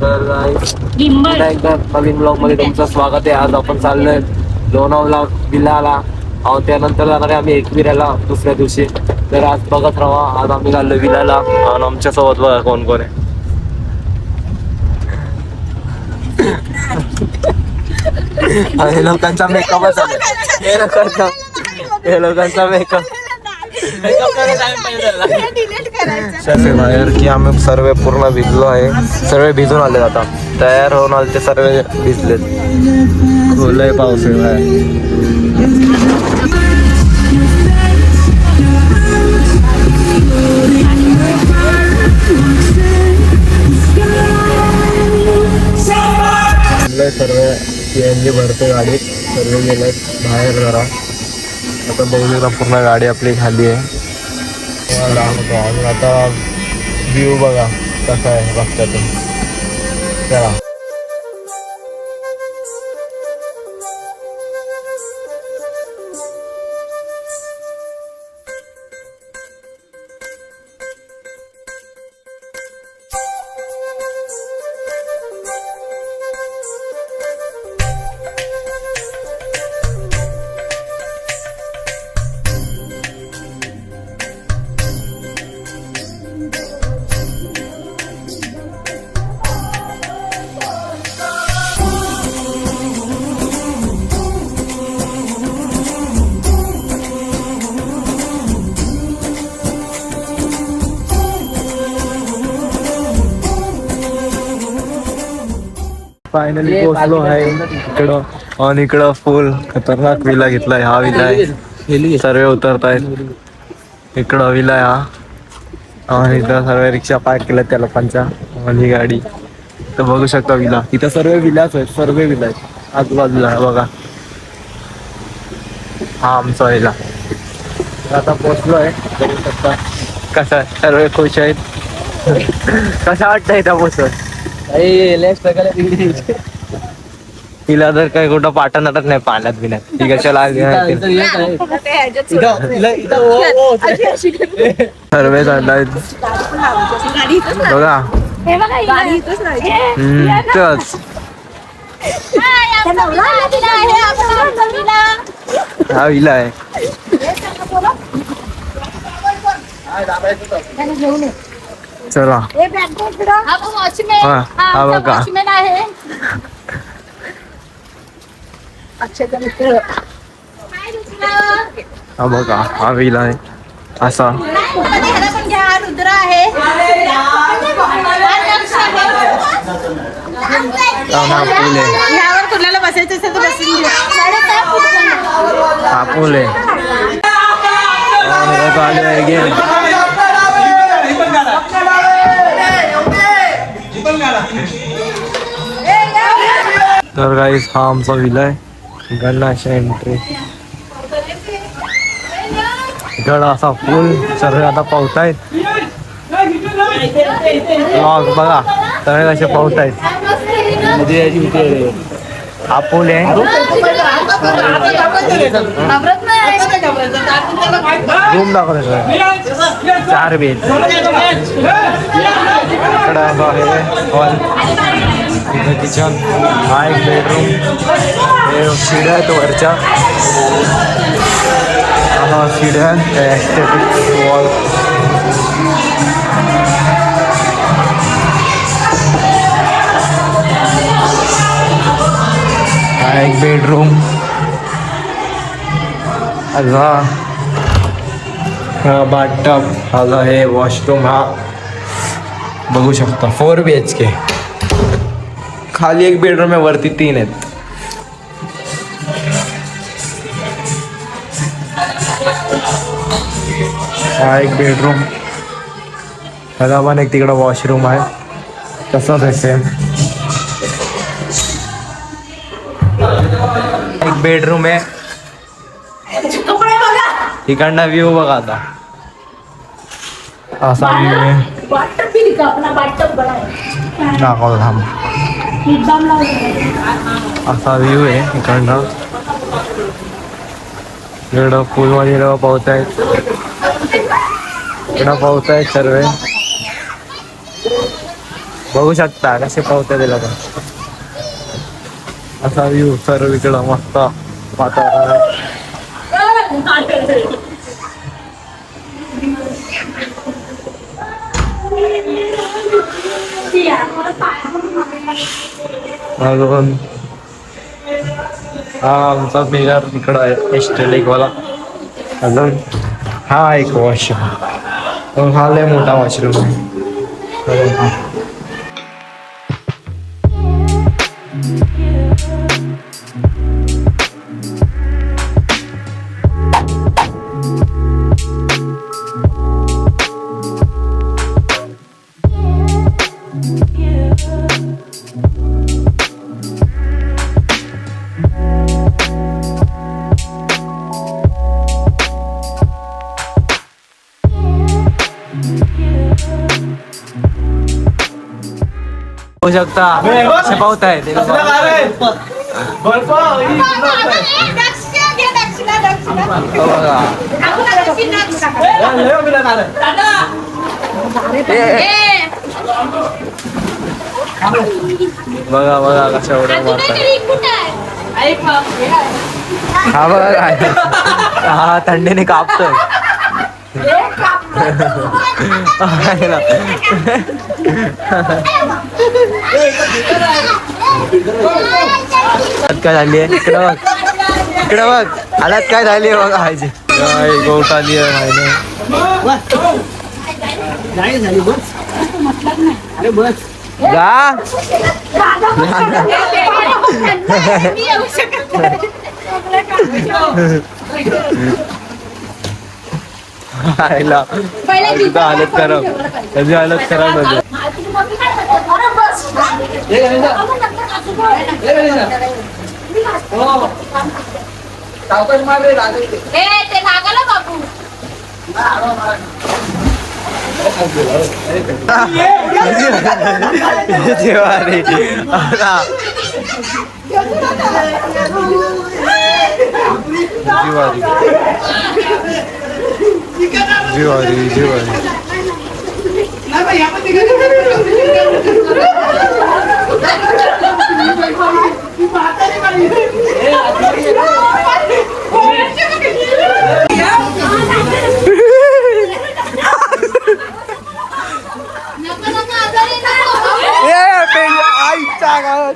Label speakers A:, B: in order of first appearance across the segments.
A: तर एकदा नवीन ब्लॉग मध्ये तुमचं स्वागत आहे. आज आपण चाललोय लोणावळा विलाला. त्यानंतर जाणार आहे आम्ही एकविराला दुसऱ्या दिवशी. तर आज बघत राहा, आज आम्ही चाललोय विलाला आणि आमच्या सोबत बघा कोण कोण आहे. हे लोकांचा मेकअपच आहे. हे लोकांचा मेकअप बाहेर की आम्ही सर्व पूर्ण भिजलो आहे. सर्व भिजून आले, आता तयार होऊन आले ते सर्व भिजलेत. खोलय पाऊस आहे. सर्व CNG भरते गाडीत, सर्व गेलेत बाहेर जरा. आता बघूया पूर्ण गाडी आपली खाली आहे. आता व्ह्यू बघा कसा आहे रस्त्यातून. चला फायनली पोहोचलो आहे इकडं. आणि इकडं फुल खतरनाक विला घेतलाय. हा विला आहे, सर्व उतरतायत. इकडं विला आहे हा. आणि इथं सर्व रिक्षा पार्क केल्या त्या लोकांच्या. आणि गाडी तर बघू शकता विला. इथं सर्व विलाच आहेत, सर्व विला आहेत आजूबाजूला बघा. हा आमचा विला. आता पोहोचलो आहे, बघू शकता. कसा सर्व खुश आहेत. कसा वाटतं इथं पोहोचून? तिला जर काही कुठं पाठवणारच नाही पाण्यात बिण्यात. ती कशाला सर्वे चाललाय बघा. तोच हा विला आहे. चला हा बघा. हा बघा हा विला आहे असा.
B: रुद्र आहे. यावर कुणाला बसायचं असेल तर बसून घ्या.
A: हा पूल आहे. तर गाईस हा आमचा विला आहे. गणाशा एंट्री गड असा फुल. सर्व आता पावतायत. बघा सर्व कसे पावतायत. हा पूल आहे. रूम दाखवतो 4 बेड. इकडं आहे हॉल, इथं किचन. हा एक बेडरूम. हे शिड्या आहेत वरच्या. हा शिड्या वॉल. हा एक बेडरूम. हा बाथटब. हा हे वॉशरूम. हा बघू शकता 4 BHK. खाली एक बेडरूम आहे, वरती 3 आहेत. हा एक बेडरूम. ह्याला पण एक तिकडं वॉशरूम आहे. तसंच आहे सेम. एक बेडरूम आहे. तिकडनं व्ह्यू बघा आता. असा व्ह्यू आहे. दाखवतो थांब. असा व्ह्यू आहे इकडनं. इकडं फुलमध्ये पावतायत. इकडं पावतायत सर्व. बघू शकता कसे पावते ते लोक. असा व्ह्यू सर्व इकडं मस्त वातावरण. अजून हा आमचा फिगर इकडं आहे एस्टेलिक वाला. अजून हा एक वॉशरूम, हा लय मोठा वॉशरूम आहे. होऊ शकता कसे पावत आहे ते लोक. बघा बघा कशा उड्या मारतात. हा बघा काय हा थंडीने कापतोय. काय झाली आहे इकडं बघ, इकडं बघ हालत काय झाली आहे बघा. हायची काय गोट आली आहे जा. हालत खराब, त्याची हालत खराब होती. जिवारी जिवारी आईच्या गावात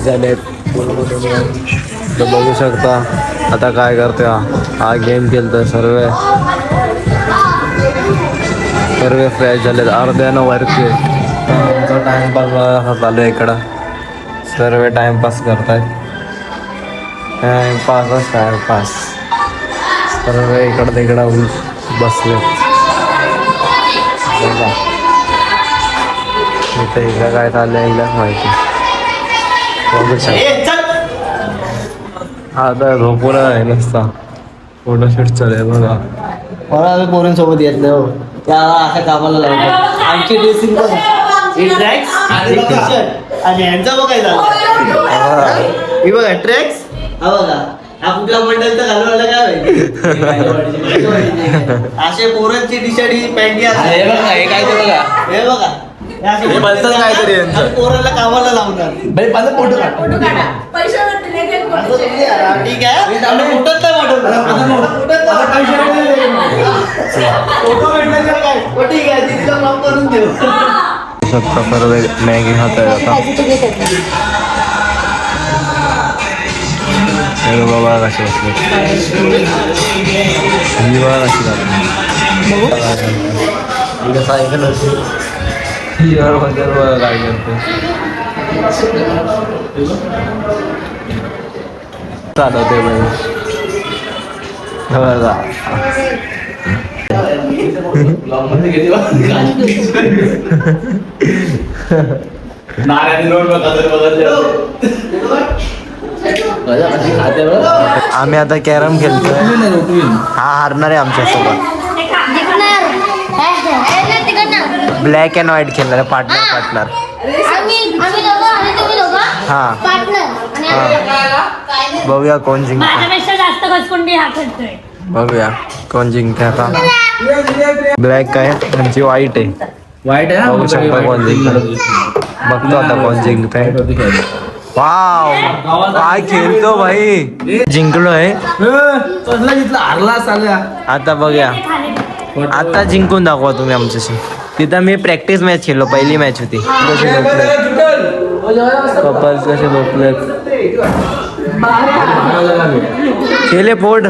A: झालेत. तर बघू शकता आता काय करतोय हा गेम खेळतोय. सर्व फ्रेश झालेत अर्ध्यानं वरचे. आमचा टाइमपास चालू आहे इकडं. सर्व टाइमपास करतायत. टाइमपास सर्व इकडं तिकडं बसले. इथं इकडं काय चाललंय एकदाच माहिती. आता झोपून आहे नसता फोटोशूट चालेल बघा.
C: मला आम्ही पोरींसोबत येत नाही हो. त्या अशा कामाला लावतात. आमची ड्रेसिंग पण आणि टी-शर्ट आणि यांचा बघाय झालं. ही बघा ट्रॅक्स. हा बघा हा कुठला मंडळ तर घालवायला काय माहिती. असे पोरांची टी शर्ट ही पॅन्टी हे बघा. हे बघा
A: हे बनतात काहीतरी यांचं.
C: आणि पोराला कामाला लावणार
D: भाई माझा फोटो काढ.
B: फोटो काढा. पैसे भेटले एक एक
C: असं
B: फोटोचे.
C: थोडी आहे. ठीक आहे आम्ही फुटत नाही फोटो भेटले काय हो, ठीक आहे तिथलं काम करून देऊ
A: शकता परत मॅगी खात आहे आता. हे बाबा कशी बसले ही बघा कशी झाली बद्दल बघा काय करते चालवते बघा आम्ही आता कॅरम खेळतोय हा हारणार आहे आमच्यासोबत ब्लॅक अँड व्हाईट खेळणार आहे पार्टनर हा बघूया कोण जिंकतो
B: माझ्यापेक्षा जास्त घसकुंडी हा खेळतोय.
A: बघूया कोण जिंकते आता ब्लॅक आहे त्यांची व्हाईट आहे
D: वाईट आहे
A: बघू शकता कोण जिंकतो बघतो आता कोण जिंकतंय वाव काय खेळतो भाई जिंकलोय
D: कसला जिंकला हारला चालला
A: आता बघूया आता जिंकून दाखवा तुम्ही आमच्याशी तिथं मी प्रॅक्टिस मॅच खेळलो पहिली मॅच होती कसे कपल्स कसे झोपलेत खेळे पोट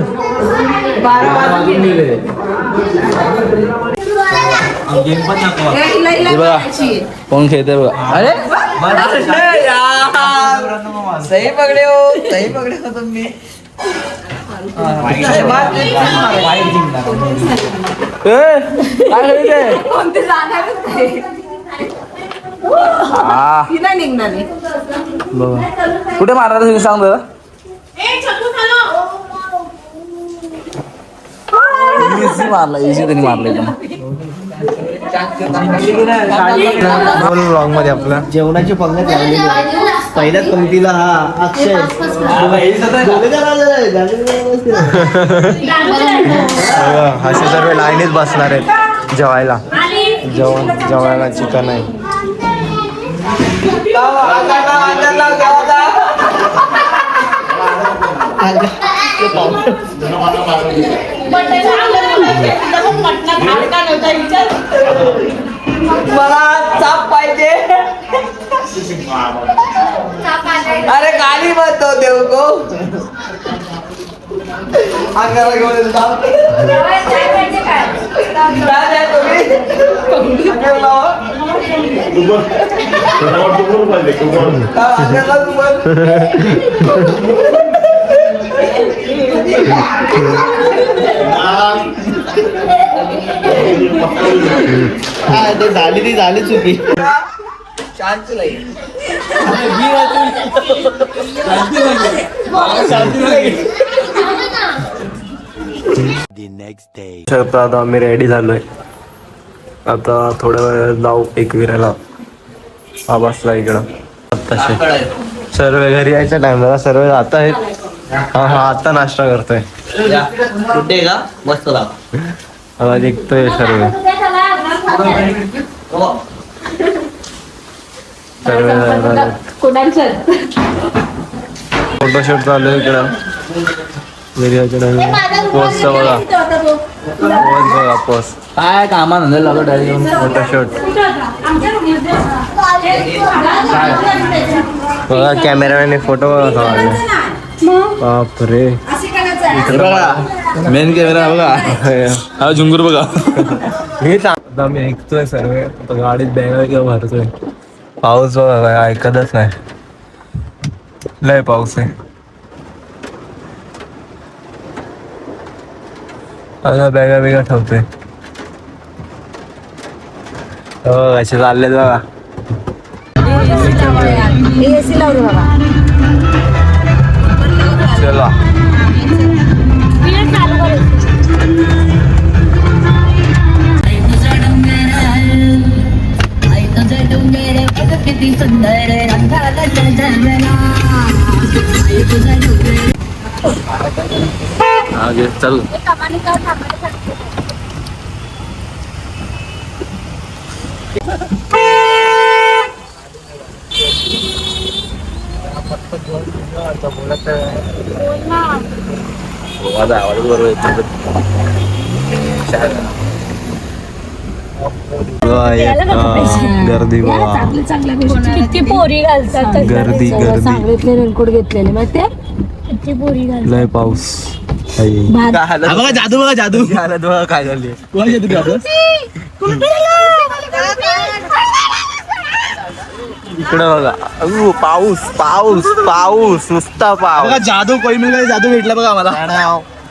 D: बघा कोण खेळते बघा अरे सही पकडे हो तुम्ही
B: कोणते जाणारच नाही. ती नाही निघणार आहे.
D: कुठे मारणार तुम्ही सांग जरा इझी मारला इझी त्यांनी मारलं
A: ब्लॉग मध्ये आपला
C: जेवणाची पंगत लागलेली आहे. पहिल्याच पंक्तीला हा अक्षय
A: असे सर्व लाईनीत बसणार आहेत जेवायला जेवायला चिकन आहे
D: मला चाप पाहिजे अरे गाडी बनतो देव को अंगाला घेऊन
C: ते झाली ती झाली चुकी
D: शांत
A: शकता आता आम्ही रेडी झालोय आता थोड्या वेळ जाऊ एकविराला हा बसला इकडं आत्ताशे सर्व घरी यायच्या टाइमला सर्व जात आहेत हा आता नाश्ता करतोय
C: कुठे का मस्त लाव
A: आता निघतोय सर्व फोटोशूट चालू आहे इकडं पोस्ट बघा पोस्ट बघा पोस्ट
D: काय कामा नंतर लागत
A: फोटोशूट बघा कॅमेरामॅनने फोटो बघा बापरे
D: मेन कॅमेरा बघा हा झुंगूर बघा
A: हेच आता मी ऐकतोय सर्व गाडीत बॅगा किंवा भरतोय पाऊस बघा काय ऐकतच नाही लय पाऊस आहे आता बॅगा बिगा ठेवतोय असे चालले बघा
B: एसी लावली बाबा
A: चला
E: किती सुंदर रंगाला
A: आगे चल
B: कमानी
D: माझा आवाज बरोबर येतो.
A: गर्दी बाबा,
E: किती पोरी घालतात
A: गर्दी गर्दी
E: सांगितले रेनकोट घेतलेले माहितीये किती पोरी घालतात.
A: लय पाऊस.
C: बघा जादू, बघा जादू.
A: काय झाली इकडं बघा. पाऊस पाऊस पाऊस नुसता
C: बघा
A: पाऊस.
C: जादू, कोई मिळाला जादू भेटला बघा आम्हाला.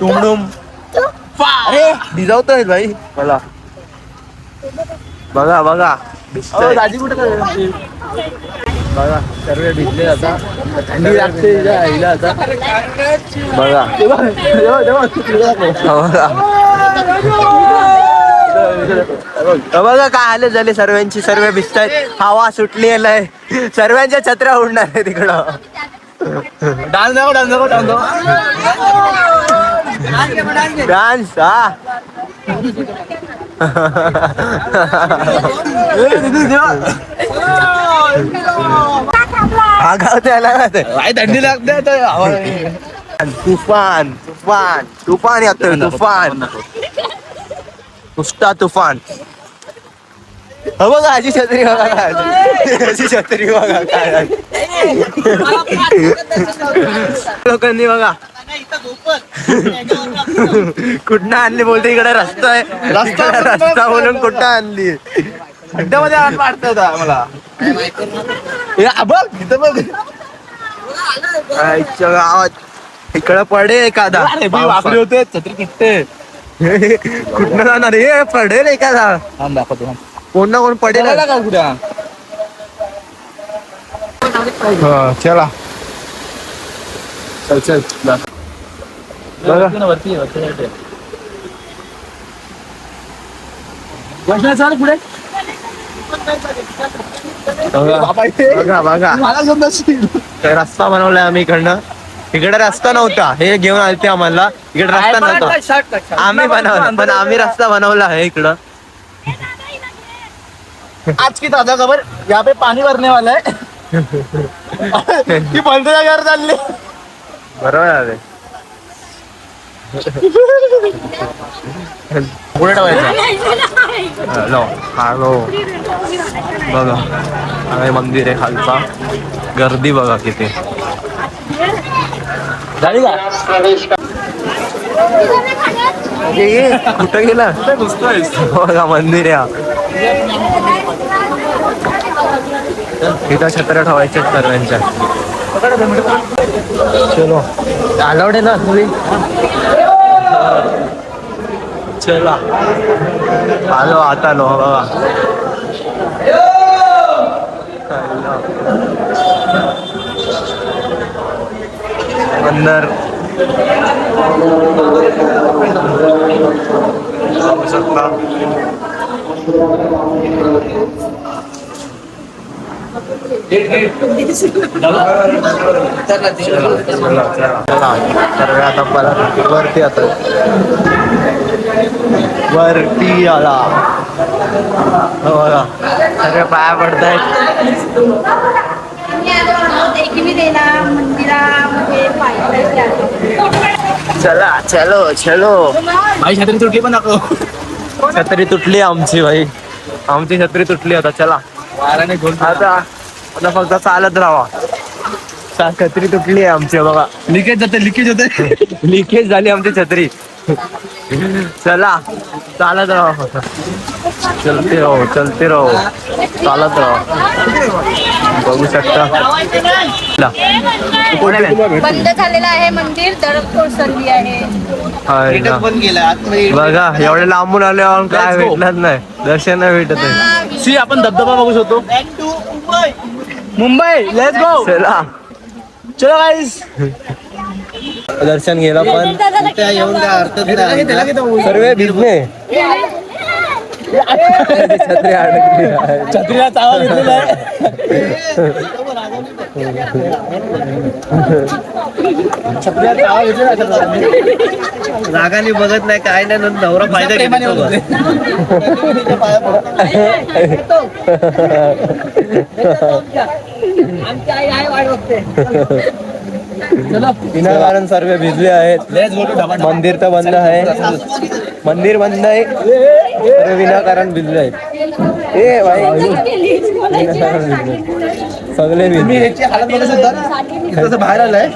A: टुमडुम. अरे भिजवतोय भाई मला. बघा बघा दिसतंय.
C: दाजी कुठे
A: बघा सर्व भिजले आता. थंडी लागते हिला आता. बघा बघा काय हालत झाले सर्वांची. सर्व भिजतायत. हवा सुटली आहे. सर्वांच्या छत्र्या उडणार आहे तिकडं.
C: डान्स दाखव, डान्स दाखव, डान्स दाखव.
A: डान्स हा. हा गाव त्याला
C: थंडी लागते.
A: तुफान तुफान तुफान येतोय. तुफान नुसता तुफान. हो बघा अशी छत्री बघा काय. अशी छत्री बघा काय. लोकांनी बघा कुठनं आणली बोलते. इकडे रस्ता आहे. रस्ता बोलून कुठं आणली.
C: खड्ड्यामध्ये हात मारतात आम्हाला. बघ इथं बघ.
A: आईच्या गावात इकडं पडे एखादा.
C: वापरी होते छत्री तुटते.
A: कुठनं जाणार हे. पडेल एखादा.
C: दाखवतो
A: कोण ना कोण पडेल.
C: का कुठं.
A: चला
C: चल चल
A: बघा
C: वरती चाल पुढे.
A: बघा बघा रस्ता बनवलाय आम्ही इकडनं. इकडे रस्ता नव्हता. हे घेऊन आलते आम्हाला. इकडे रस्ता नव्हता. आम्ही बनवला पण आम्ही रस्ता बनवला आहे इकडं.
C: आज की ताजा खबर यहाँ पे पानी भरने वाला है. ती बोलते घर चालली.
A: बरोबर आहे.
C: पुढे ठेवायचं.
A: हॅलो हॅलो बघा हे मंदिर आहे खालचा. गर्दी बघा किती
C: झाली का.
A: कुठं गेला. बघा मंदिर आहे. इथं छत्र्या ठेवायच्या सर्वांच्या. चलो अलाउड आहे ना तुम्ही. चला आलो आता लो बघा. अंदर बघू शकता. तर आता परत वरती आता वरती आला. बघा सगळे पाया पडतायत. चला चलो चलो.
C: भाई छत्री तुटली पण दाखव.
A: छत्री तुटली आमची भाई. आमची छत्री तुटली. आता चला
C: वाराने गोल.
A: आता फक्त चालत राहा. छत्री तुटली आहे आमची बघा.
C: लिकेज जाते, लिकेज होते.
A: लिकेज झाली आमची छत्री. चला चालत राहा. चलते राहो चलते राहो चालत राहा. बघू शकता
B: बंद झालेलं आहे मंदिर. दरड कोसळली आहे.
A: हाय ना.
C: पण गेला आतमध्ये.
A: बघा एवढे लांबून आले काय भेटणार नाही. दर्शन नाही भेटत आहे.
C: सी आपण धबधबा बघू शकतो. Mumbai let's go.
A: चला
C: चलो गाईस.
A: दर्शन गेलं पण
C: येऊन काय अर्थ नाही.
A: सर्व भिजले. छत्री अडकली.
C: छत्रीला चावा घेतलेला आहे. छत्रीला चावा घेतलेला आहे.
A: रागाने बघत नाही काय नाही. नवरा फायदा घेतो. विनाकारण सर्व भिजले आहेत. मंदिर तर बंद आहे. मंदिर बंद आहे. सर्व विनाकारण भिजले आहेत. ए भाई विनाकारण भिजले. सगळे भिजले.
D: बाहेर आलाय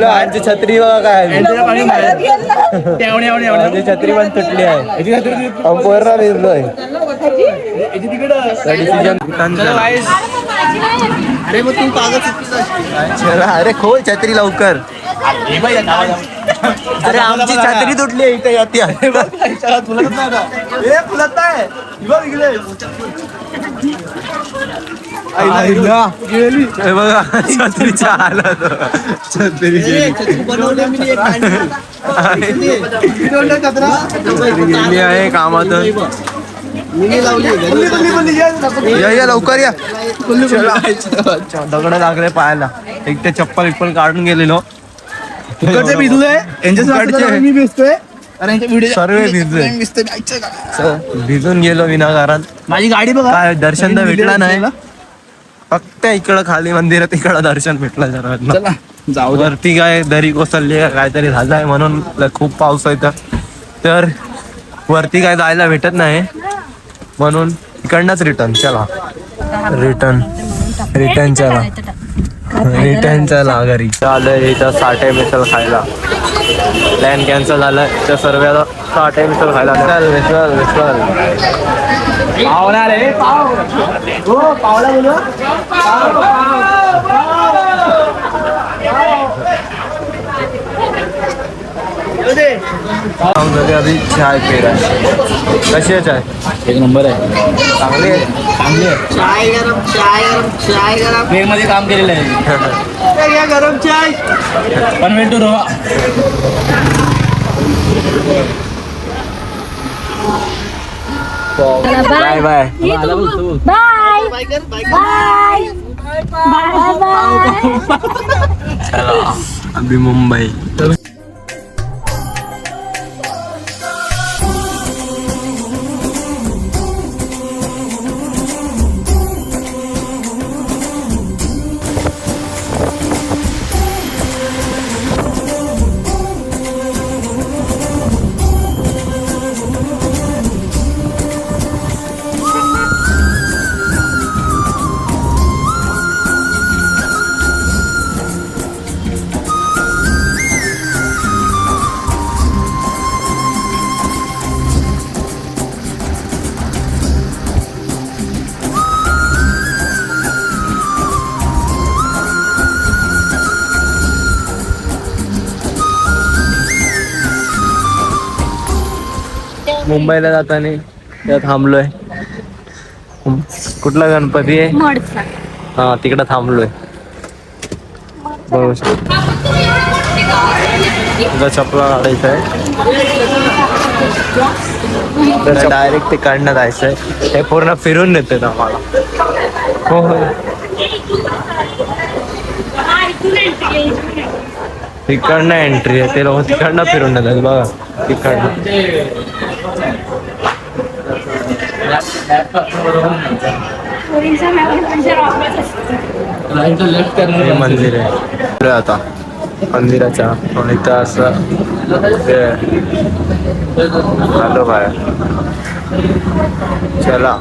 A: आमची छत्री बघा काय आमची छत्री पण तुटली आहे. पूर्ण भिजलोय.
C: अरे मग तू कागद
A: चला अरे खोल छत्री लवकर. अरे आमची छत्री तुटली आहे इथे याती बघा छत्रीच्या हालत. छत्री गेली आहे कामातून. या लवकर या. दगड लागले पायाला. एक ते चप्पल विप्पल काढून गेलेलो.
D: मी भेटतोय
A: सर्व भिजून गेलो विनाकारण.
D: माझी गाडी बघा.
A: काय दर्शन तर भेटला नाही. फक्त इकडं खाली मंदिरात इकडं दर्शन भेटलं सर्वांना.
D: चला जाऊ दे.
A: वरती काय दरी कोसळली काहीतरी झालंय म्हणून खूप पाऊस आहे तर वरती काय जायला भेटत नाही म्हणून इकडनंच रिटर्न. चला रिटर्न चला घरी. आलंय इथं साठे मिसल खायला. प्लॅन कॅन्सल झालं तर सर्व साठे मिसल खायला. मिसल
D: पावला रे पाव. हो पावला बोलो.
A: अभी चाय पे रहा है. कशी आहे चाय?
D: एक नंबर आहे.
A: चांगली आहे.
D: चांगली आहे.
C: चाय गरम
D: ट्रेन मध्ये काम केलेलं आहे.
C: गरम चाय.
D: Panvel to Roha.
A: Bye bye.
E: Bye bye bye.
A: चला अभी मुंबई. मुंबईला जाताना त्यात थांबलोय. कुठला गणपती आहे?
E: मोडचा.
A: हा तिकडं थांबलोय. बघू शकतो. तुझा चपला काढायचा आहे. डायरेक्ट तिकडनं जायचंय. हे पूर्ण फिरून देतात आम्हाला. हो हो तिकडनं एंट्री आहे. ते लोक तिकडनं फिरून देतात बघा. तिकडनं हे मंदिर आहे. आता मंदिराच्या इथं असं आलो बाहेर. चला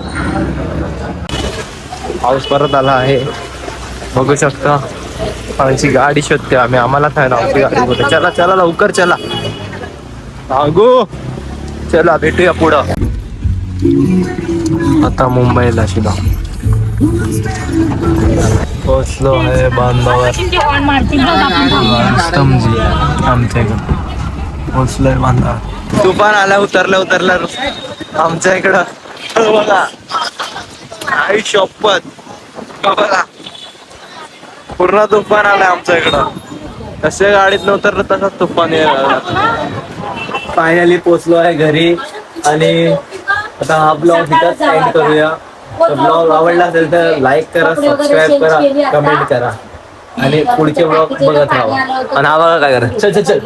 A: पाऊस परत आला आहे. बघू शकता आमची गाडी शोधते आम्ही. आम्हाला काय ना आमची गाडी कुठे. चला चला लवकर चला. सांगू चला भेटूया पुढं. आता मुंबईला शिदा पोचलो आहे बांधावर. स्तंभजी आमच्या इकडं पोचलोय बांधावर. तुफान आला. उतरल्या आमच्या इकडं बघा. आई शपथ बघा पूर्ण तुफान आलाय आमच्या इकडं. कसे गाडीत नव्हतं तसंच तुफान फायनली पोचलो आहे घरी. आणि आता हा ब्लॉग इथंच एंड करूया. ब्लॉग आवडला असेल तर लाईक करा, सबस्क्राईब करा, कमेंट करा आणि पुढचे ब्लॉग बघत राहा. आणि हा बघा काय करा. चल चल चल.